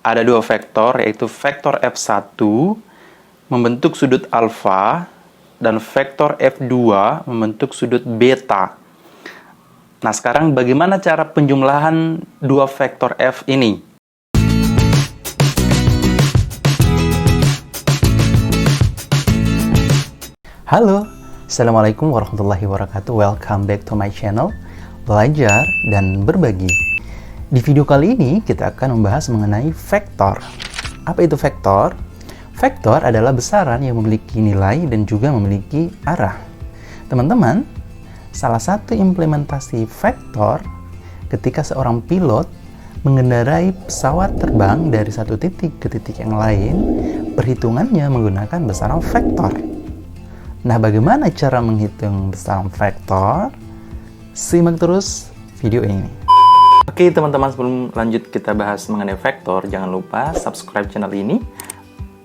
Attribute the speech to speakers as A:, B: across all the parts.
A: ada dua vektor, yaitu vektor F1 membentuk sudut alfa dan vektor F2 membentuk sudut beta. Nah, sekarang bagaimana cara penjumlahan dua vektor F ini? Halo, Assalamualaikum warahmatullahi wabarakatuh. Welcome back to my channel, Belajar dan Berbagi. Di video kali ini kita akan membahas mengenai vektor. Apa itu vektor? Vektor adalah besaran yang memiliki nilai dan juga memiliki arah. Teman-teman, salah satu implementasi vektor ketika seorang pilot mengendarai pesawat terbang dari satu titik ke titik yang lain, perhitungannya menggunakan besaran vektor. Nah, bagaimana cara menghitung besaran vektor? Simak terus video ini. Oke teman-teman, sebelum lanjut kita bahas mengenai vektor, jangan lupa subscribe channel ini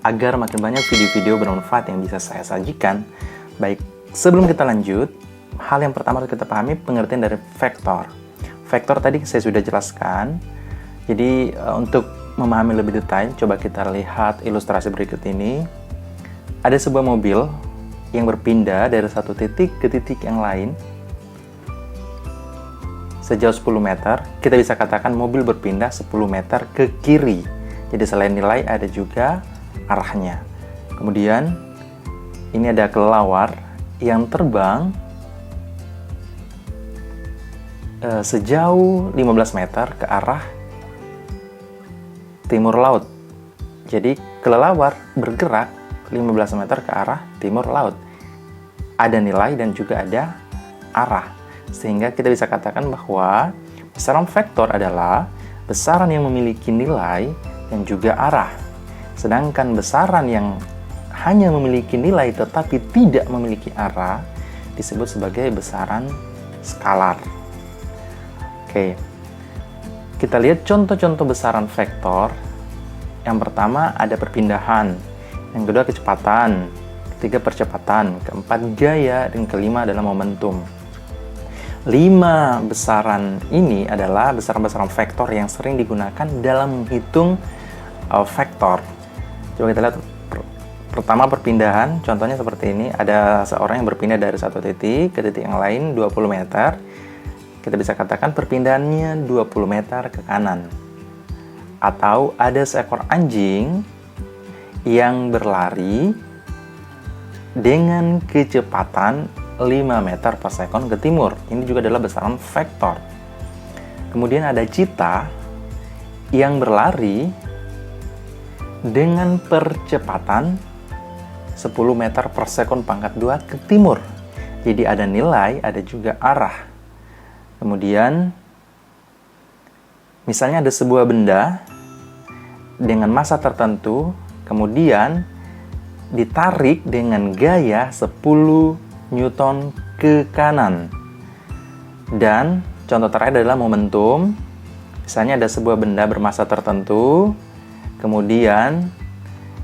A: agar makin banyak video-video bermanfaat yang bisa saya sajikan. Baik, sebelum kita lanjut, hal yang pertama harus kita pahami pengertian dari vektor. Vektor tadi saya sudah jelaskan. Jadi untuk memahami lebih detail, coba kita lihat ilustrasi berikut ini. Ada sebuah mobil yang berpindah dari satu titik ke titik yang lain sejauh 10 meter. Kita bisa katakan mobil berpindah 10 meter ke kiri. Jadi selain nilai ada juga arahnya. Kemudian ini ada kelelawar yang terbang sejauh 15 meter ke arah timur laut. Jadi kelelawar bergerak 15 meter ke arah timur laut. Ada nilai dan juga ada arah. Sehingga kita bisa katakan bahwa besaran vektor adalah besaran yang memiliki nilai dan juga arah. Sedangkan besaran yang hanya memiliki nilai tetapi tidak memiliki arah disebut sebagai besaran skalar. Oke, kita lihat contoh-contoh besaran vektor. Yang pertama ada perpindahan, yang kedua kecepatan, ketiga percepatan, keempat gaya, dan kelima adalah momentum. 5 besaran ini adalah besaran-besaran vektor yang sering digunakan dalam menghitung vektor. Coba kita lihat pertama perpindahan, contohnya seperti ini. Ada seorang yang berpindah dari satu titik ke titik yang lain 20 meter. Kita bisa katakan perpindahannya 20 meter ke kanan. Atau ada seekor anjing yang berlari dengan kecepatan 5 meter per sekon ke timur. Ini juga adalah besaran vektor. Kemudian ada cheetah yang berlari dengan percepatan 10 meter per sekon pangkat 2 ke timur. Jadi ada nilai, ada juga arah. Kemudian misalnya ada sebuah benda dengan massa tertentu, kemudian ditarik dengan gaya 10 Newton ke kanan. Dan contoh terakhir adalah momentum. Misalnya ada sebuah benda bermassa tertentu, kemudian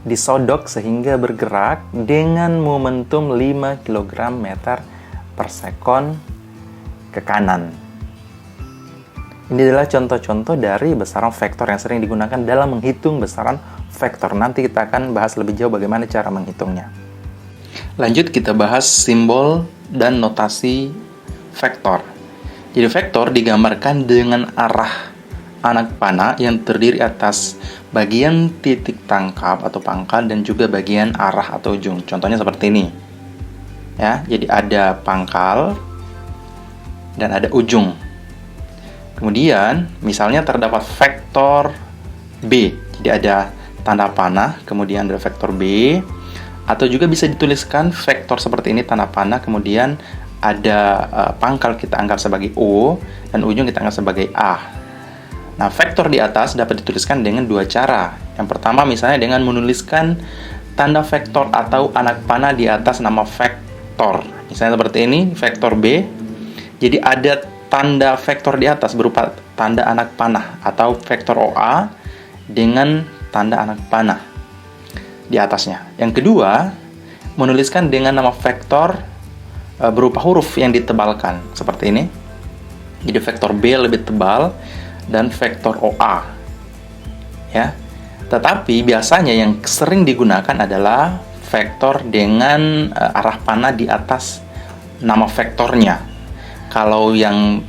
A: disodok sehingga bergerak dengan momentum 5 kg meter per sekon ke kanan. Ini adalah contoh-contoh dari besaran vektor yang sering digunakan dalam menghitung besaran vektor. Nanti kita akan bahas lebih jauh bagaimana cara menghitungnya. Lanjut kita bahas simbol dan notasi vektor. Jadi vektor digambarkan dengan arah anak panah yang terdiri atas bagian titik tangkap atau pangkal dan juga bagian arah atau ujung. Contohnya seperti ini. Ya, jadi ada pangkal dan ada ujung. Kemudian misalnya terdapat vektor B. Jadi ada tanda panah, kemudian ada vektor B. Atau juga bisa dituliskan vektor seperti ini, tanda panah, kemudian ada pangkal kita anggap sebagai O, dan ujung kita anggap sebagai A. Nah, vektor di atas dapat dituliskan dengan dua cara. Yang pertama misalnya dengan menuliskan tanda vektor atau anak panah di atas nama vektor. Misalnya seperti ini, vektor B. Jadi ada tanda vektor di atas berupa tanda anak panah atau vektor OA dengan tanda anak panah di atasnya. Yang kedua, menuliskan dengan nama vektor berupa huruf yang ditebalkan seperti ini. Jadi vektor B lebih tebal dan vektor OA. Ya. Tetapi biasanya yang sering digunakan adalah vektor dengan arah panah di atas nama vektornya. Kalau yang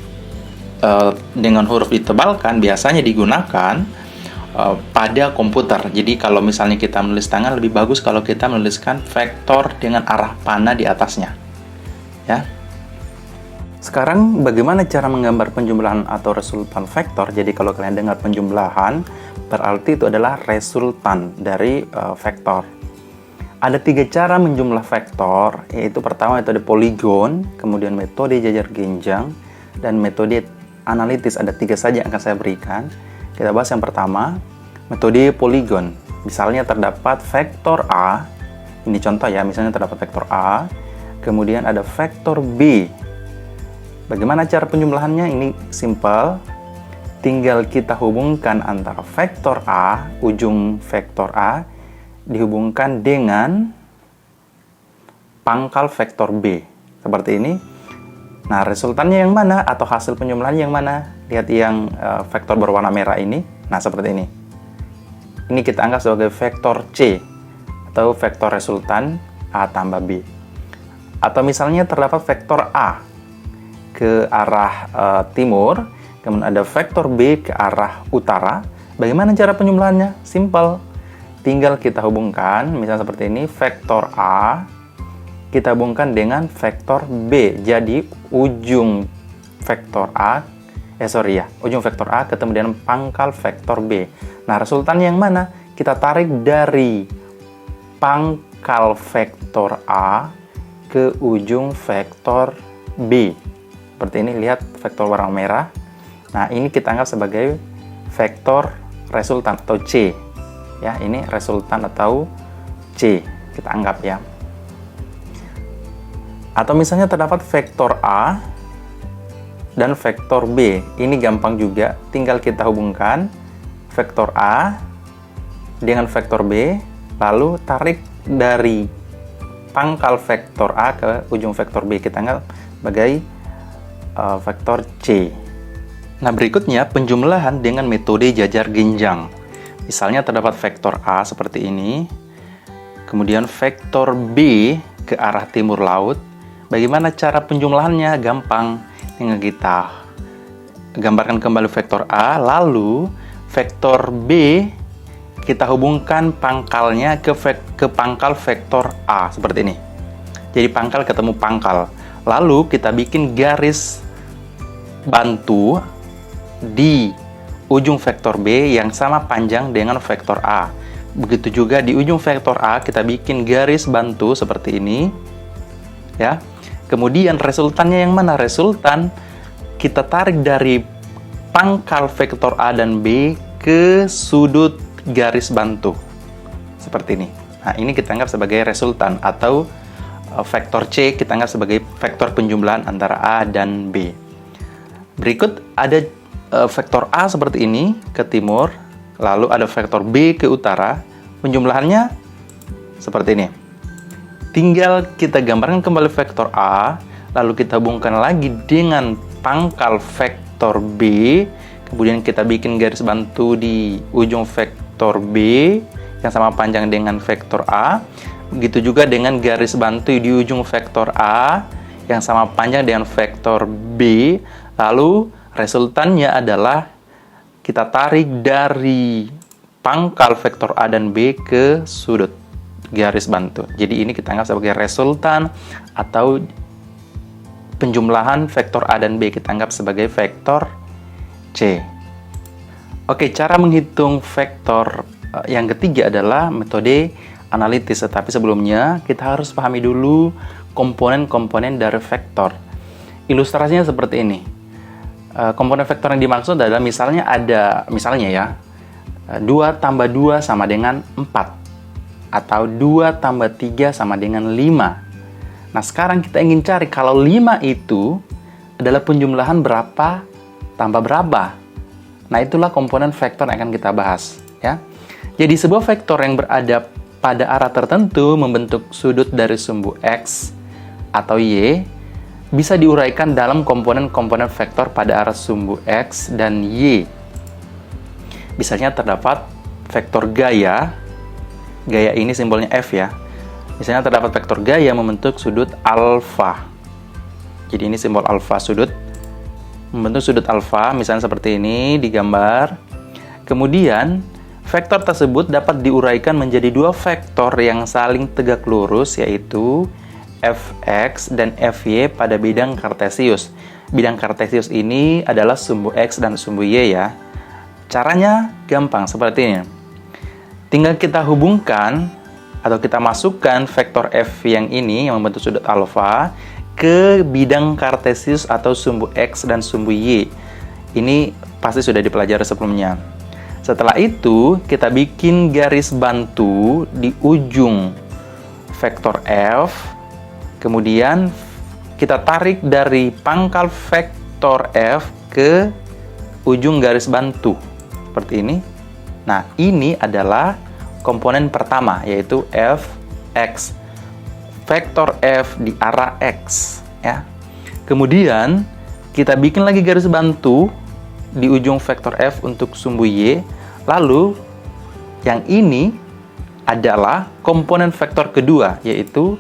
A: dengan huruf ditebalkan biasanya digunakan pada komputer. Jadi kalau misalnya kita menulis tangan, lebih bagus kalau kita menuliskan vektor dengan arah panah di atasnya. Ya. Sekarang bagaimana cara menggambar penjumlahan atau resultan vektor? Jadi kalau kalian dengar penjumlahan, berarti itu adalah resultan dari vektor. Ada 3 cara menjumlah vektor, yaitu pertama metode poligon, kemudian metode jajar genjang, dan metode analitis. Ada 3 saja yang akan saya berikan. Kita bahas yang pertama, metode poligon. Misalnya terdapat vektor A, ini contoh ya, misalnya terdapat vektor A, kemudian ada vektor B. Bagaimana cara penjumlahannya? Ini simple. Tinggal kita hubungkan antara vektor A, ujung vektor A, dihubungkan dengan pangkal vektor B. Seperti ini. Nah, resultannya yang mana? Atau hasil penjumlahannya yang mana? Lihat yang vektor berwarna merah ini. Nah, seperti ini. Ini kita anggap sebagai vektor C, atau vektor resultan A tambah B. Atau misalnya terdapat vektor A ke arah timur, kemudian ada vektor B ke arah utara. Bagaimana cara penjumlahannya? Simple. Tinggal kita hubungkan, misalnya seperti ini, vektor A kita hubungkan dengan vektor B. Jadi ujung vektor A, ujung vektor A ketemu dengan pangkal vektor B. Nah, resultannya yang mana? Kita tarik dari pangkal vektor A ke ujung vektor B. Seperti ini, lihat vektor warna merah. Nah, ini kita anggap sebagai vektor resultan atau C. Ya, ini resultan atau C. Kita anggap ya. Atau misalnya terdapat vektor A dan vektor B. Ini gampang juga, tinggal kita hubungkan vektor A dengan vektor B, lalu tarik dari pangkal vektor A ke ujung vektor B. Kita anggap sebagai vektor C. Nah, berikutnya penjumlahan dengan metode jajar genjang. Misalnya terdapat vektor A seperti ini, kemudian vektor B ke arah timur laut. Bagaimana cara penjumlahannya? Gampang. Tinggal kita gambarkan kembali vektor A, lalu vektor B kita hubungkan pangkalnya ke pangkal vektor A seperti ini. Jadi pangkal ketemu pangkal. Lalu kita bikin garis bantu di ujung vektor B yang sama panjang dengan vektor A. Begitu juga di ujung vektor A kita bikin garis bantu seperti ini. Ya. Kemudian resultannya yang mana? Resultan kita tarik dari pangkal vektor A dan B ke sudut garis bantu. Seperti ini. Nah, ini kita anggap sebagai resultan, atau vektor C kita anggap sebagai vektor penjumlahan antara A dan B. Berikut ada vektor A seperti ini ke timur, lalu ada vektor B ke utara. Penjumlahannya seperti ini. Tinggal kita gambarkan kembali vektor A, lalu kita hubungkan lagi dengan pangkal vektor B, kemudian kita bikin garis bantu di ujung vektor B yang sama panjang dengan vektor A. Begitu juga dengan garis bantu di ujung vektor A yang sama panjang dengan vektor B. Lalu resultannya adalah kita tarik dari pangkal vektor A dan B ke sudut garis bantu. Jadi ini kita anggap sebagai resultan atau penjumlahan vektor A dan B. Kita anggap sebagai vektor C. Oke, cara menghitung vektor yang ketiga adalah metode analitis. Tetapi sebelumnya kita harus pahami dulu komponen-komponen dari vektor. Ilustrasinya seperti ini. Komponen vektor yang dimaksud adalah misalnya ya 2 tambah 2 sama dengan 4, atau 2 tambah 3 sama dengan 5. Nah, sekarang kita ingin cari kalau 5 itu adalah penjumlahan berapa tambah berapa. Nah, itulah komponen vektor yang akan kita bahas ya. Jadi sebuah vektor yang berada pada arah tertentu membentuk sudut dari sumbu X atau Y bisa diuraikan dalam komponen-komponen vektor pada arah sumbu X dan Y. Misalnya terdapat vektor gaya ini simbolnya F ya. Misalnya terdapat vektor gaya membentuk sudut alfa. Jadi ini simbol alfa, sudut membentuk sudut alfa, misalnya seperti ini digambar. Kemudian vektor tersebut dapat diuraikan menjadi dua vektor yang saling tegak lurus, yaitu Fx dan Fy pada bidang kartesius. Bidang kartesius ini adalah sumbu X dan sumbu Y ya. Caranya gampang seperti ini. Tinggal kita hubungkan atau kita masukkan vektor F yang ini yang membentuk sudut alfa ke bidang kartesius atau sumbu X dan sumbu Y. Ini pasti sudah dipelajari sebelumnya. Setelah itu, kita bikin garis bantu di ujung vektor F. Kemudian, kita tarik dari pangkal vektor F ke ujung garis bantu. Seperti ini. Nah, ini adalah komponen pertama, yaitu Fx. Vektor F di arah X ya. Kemudian kita bikin lagi garis bantu di ujung vektor F untuk sumbu Y. Lalu yang ini adalah komponen vektor kedua, yaitu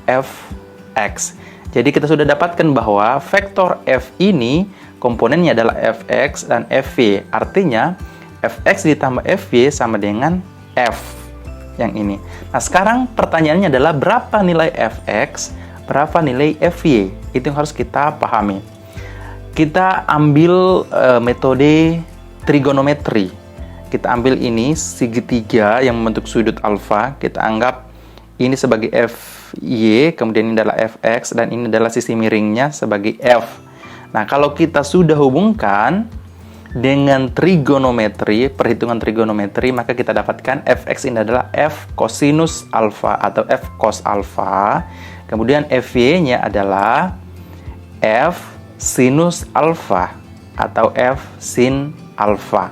A: Fx. Jadi kita sudah dapatkan bahwa vektor F ini komponennya adalah Fx dan Fy. Artinya Fx ditambah Fy sama dengan F yang ini. Nah, sekarang pertanyaannya adalah berapa nilai Fx, berapa nilai Fy? Itu yang harus kita pahami. Kita ambil metode trigonometri. Kita ambil ini segitiga yang membentuk sudut alfa. Kita anggap ini sebagai Fy, kemudian ini adalah Fx, dan ini adalah sisi miringnya sebagai F. Nah, kalau kita sudah hubungkan dengan trigonometri, perhitungan trigonometri, maka kita dapatkan Fx ini adalah F kosinus alfa atau F cos alfa. Kemudian Fy-nya adalah F sinus alfa atau F sin alfa.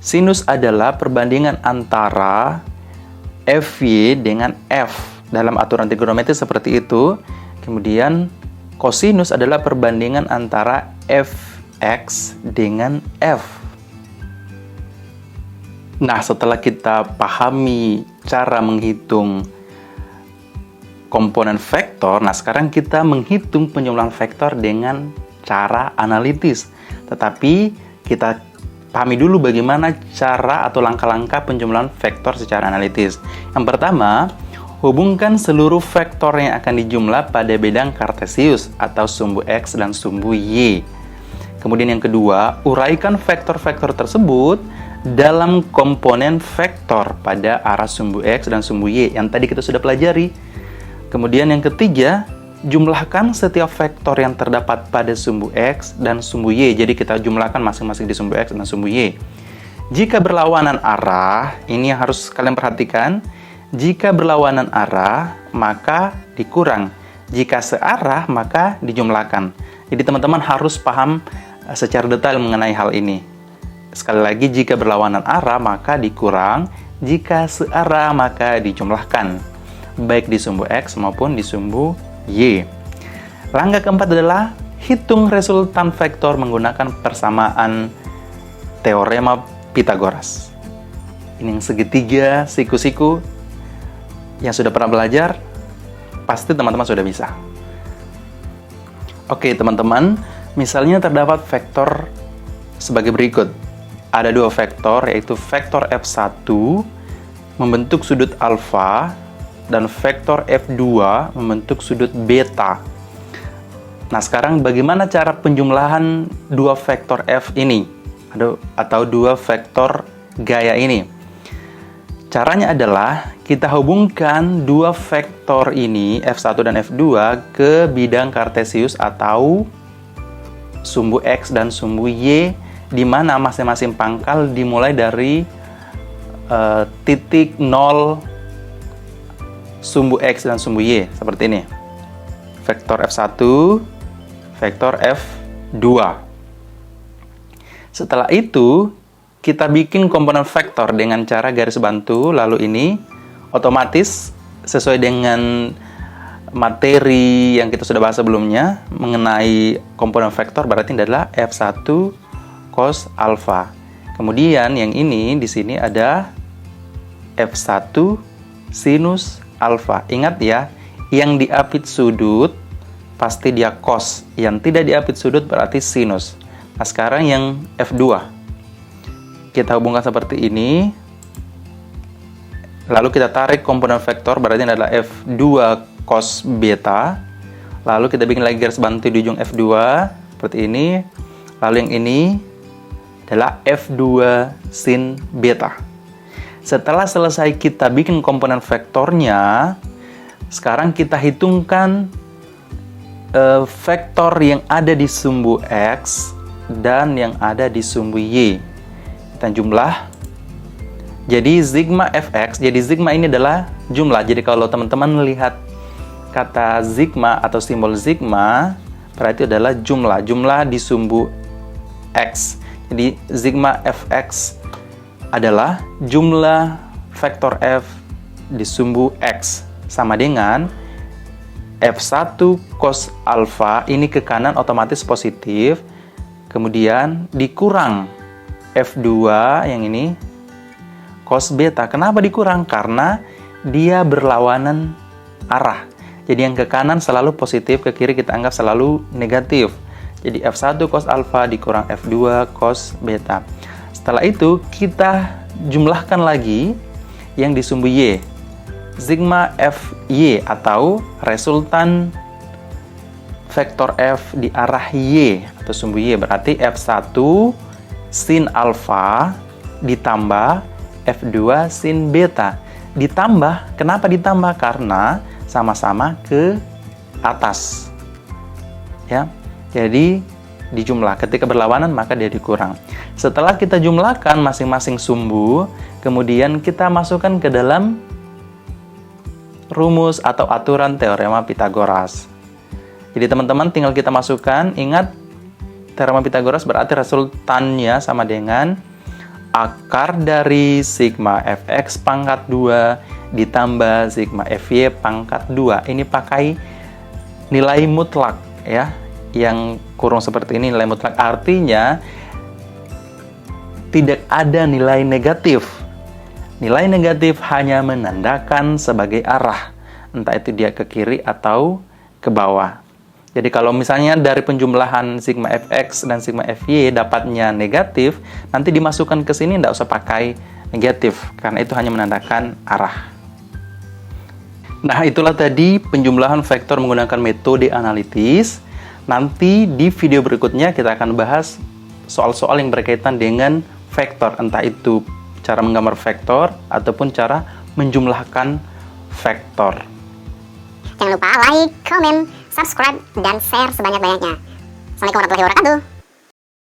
A: Sinus adalah perbandingan antara Fy dengan F. Dalam aturan trigonometri seperti itu. Kemudian kosinus adalah perbandingan antara X dengan F. Nah, setelah kita pahami cara menghitung komponen vektor, nah sekarang kita menghitung penjumlahan vektor dengan cara analitis. Tetapi kita pahami dulu bagaimana cara atau langkah-langkah penjumlahan vektor secara analitis. Yang pertama, hubungkan seluruh vektor yang akan dijumlah pada bidang kartesius atau sumbu X dan sumbu Y. Kemudian yang kedua, uraikan vektor-vektor tersebut dalam komponen vektor pada arah sumbu X dan sumbu Y yang tadi kita sudah pelajari. Kemudian yang ketiga, jumlahkan setiap vektor yang terdapat pada sumbu X dan sumbu Y. Jadi kita jumlahkan masing-masing di sumbu X dan sumbu Y. Jika berlawanan arah, ini yang harus kalian perhatikan. Jika berlawanan arah, maka dikurang. Jika searah, maka dijumlahkan. Jadi teman-teman harus paham secara detail mengenai hal ini. Sekali lagi, jika berlawanan arah maka dikurang, jika searah maka dijumlahkan, baik di sumbu X maupun di sumbu Y. Langkah keempat adalah hitung resultan vektor menggunakan persamaan teorema Pythagoras. Ini yang segitiga, siku-siku yang sudah pernah belajar, pasti teman-teman sudah bisa. Oke teman-teman, misalnya terdapat vektor sebagai berikut. Ada dua vektor, yaitu vektor F1 membentuk sudut alfa dan vektor F2 membentuk sudut beta. Nah, sekarang bagaimana cara penjumlahan dua vektor F ini? Atau dua vektor gaya ini? Caranya adalah kita hubungkan dua vektor ini, F1 dan F2, ke bidang kartesius atau sumbu X dan sumbu Y, di mana masing-masing pangkal dimulai dari titik 0 sumbu X dan sumbu Y, seperti ini. Vektor F1, vektor F2. Setelah itu, kita bikin komponen vektor dengan cara garis bantu, lalu ini otomatis sesuai dengan materi yang kita sudah bahas sebelumnya mengenai komponen vektor, berarti ini adalah F1 cos alfa. Kemudian yang ini di sini ada F1 sinus alfa. Ingat ya, yang diapit sudut pasti dia cos, yang tidak diapit sudut berarti sinus. Nah, sekarang yang F2 kita hubungkan seperti ini. Lalu kita tarik komponen vektor, berarti ini adalah F2 cos beta. Lalu kita bikin lagi garis bantu di ujung F2 seperti ini. Lalu yang ini adalah F2 sin beta. Setelah selesai kita bikin komponen vektornya, sekarang kita hitungkan vektor yang ada di sumbu X dan yang ada di sumbu Y. Kita jumlah. Jadi sigma Fx, jadi sigma ini adalah jumlah. Jadi kalau teman-teman melihat kata sigma atau simbol sigma, berarti adalah jumlah. Jumlah di sumbu X. Jadi sigma Fx adalah jumlah vektor F di sumbu X. Sama dengan F1 cos alfa, ini ke kanan otomatis positif. Kemudian dikurang F2 yang ini cos beta. Kenapa dikurang? Karena dia berlawanan arah. Jadi yang ke kanan selalu positif, ke kiri kita anggap selalu negatif. Jadi F1 cos alfa dikurang F2 cos beta. Setelah itu kita jumlahkan lagi yang di sumbu Y. Sigma Fy atau resultan vektor F di arah Y atau sumbu Y, berarti F1 sin alfa ditambah F2 sin beta. Ditambah, kenapa ditambah? Karena sama-sama ke atas. Ya. Jadi dijumlah, ketika berlawanan maka dia dikurang. Setelah kita jumlahkan masing-masing sumbu, kemudian kita masukkan ke dalam rumus atau aturan teorema Pitagoras. Jadi teman-teman tinggal kita masukkan, ingat teorema Pitagoras berarti resultannya sama dengan akar dari sigma Fx pangkat 2 ditambah sigma Fy pangkat 2. Ini pakai nilai mutlak ya, yang kurung seperti ini nilai mutlak, artinya tidak ada nilai negatif. Nilai negatif hanya menandakan sebagai arah, entah itu dia ke kiri atau ke bawah. Jadi kalau misalnya dari penjumlahan sigma Fx dan sigma Fy dapatnya negatif, nanti dimasukkan ke sini tidak usah pakai negatif, karena itu hanya menandakan arah. Nah, itulah tadi penjumlahan vektor menggunakan metode analitis. Nanti di video berikutnya kita akan bahas soal-soal yang berkaitan dengan vektor, entah itu cara menggambar vektor ataupun cara menjumlahkan vektor.
B: Jangan lupa like, comment, subscribe, dan share sebanyak-banyaknya. Assalamualaikum warahmatullahi wabarakatuh.